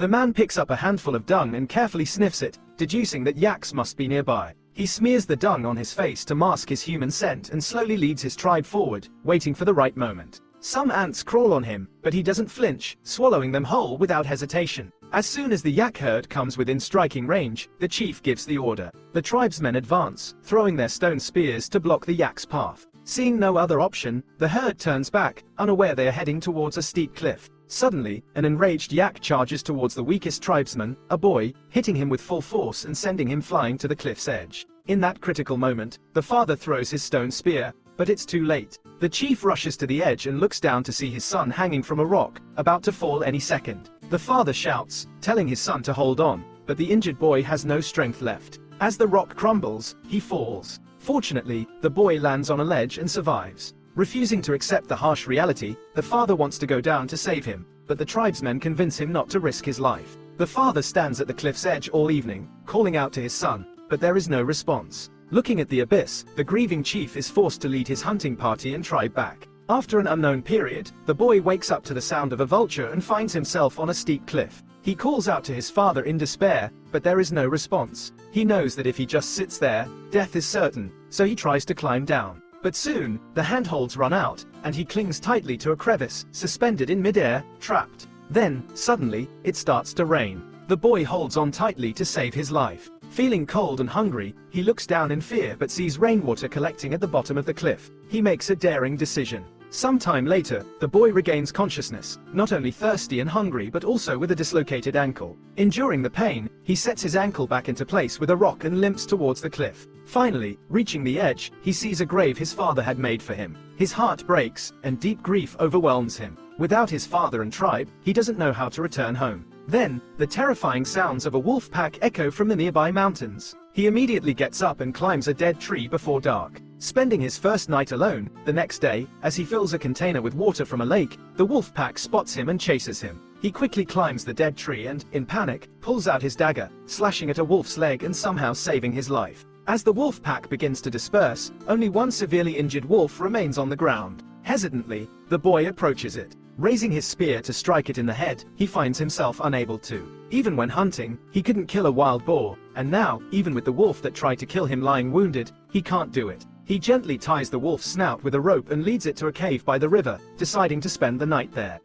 The man picks up a handful of dung and carefully sniffs it, deducing that yaks must be nearby. He smears the dung on his face to mask his human scent and slowly leads his tribe forward, waiting for the right moment. Some ants crawl on him, but he doesn't flinch, swallowing them whole without hesitation. As soon as the yak herd comes within striking range, the chief gives the order. The tribesmen advance, throwing their stone spears to block the yak's path. Seeing no other option, the herd turns back, unaware they are heading towards a steep cliff. Suddenly, an enraged yak charges towards the weakest tribesman, a boy, hitting him with full force and sending him flying to the cliff's edge. In that critical moment, the father throws his stone spear, but it's too late. The chief rushes to the edge and looks down to see his son hanging from a rock, about to fall any second. The father shouts, telling his son to hold on, but the injured boy has no strength left. As the rock crumbles, he falls. Fortunately, the boy lands on a ledge and survives. Refusing to accept the harsh reality, the father wants to go down to save him, but the tribesmen convince him not to risk his life. The father stands at the cliff's edge all evening, calling out to his son, but there is no response. Looking at the abyss, the grieving chief is forced to lead his hunting party and tribe back. After an unknown period, the boy wakes up to the sound of a vulture and finds himself on a steep cliff. He calls out to his father in despair, but there is no response. He knows that if he just sits there, death is certain, so he tries to climb down. But soon, the handholds run out, and he clings tightly to a crevice, suspended in midair, trapped. Then, suddenly, it starts to rain. The boy holds on tightly to save his life. Feeling cold and hungry, he looks down in fear but sees rainwater collecting at the bottom of the cliff. He makes a daring decision. Sometime later, the boy regains consciousness, not only thirsty and hungry but also with a dislocated ankle. Enduring the pain, he sets his ankle back into place with a rock and limps towards the cliff. Finally, reaching the edge, he sees a grave his father had made for him. His heart breaks, and deep grief overwhelms him. Without his father and tribe, he doesn't know how to return home. Then, the terrifying sounds of a wolf pack echo from the nearby mountains. He immediately gets up and climbs a dead tree before dark. Spending his first night alone, the next day, as he fills a container with water from a lake, the wolf pack spots him and chases him. He quickly climbs the dead tree and, in panic, pulls out his dagger, slashing at a wolf's leg and somehow saving his life. As the wolf pack begins to disperse, only one severely injured wolf remains on the ground. Hesitantly, the boy approaches it. Raising his spear to strike it in the head, he finds himself unable to. Even when hunting, he couldn't kill a wild boar, and now, even with the wolf that tried to kill him lying wounded, he can't do it. He gently ties the wolf's snout with a rope and leads it to a cave by the river, deciding to spend the night there.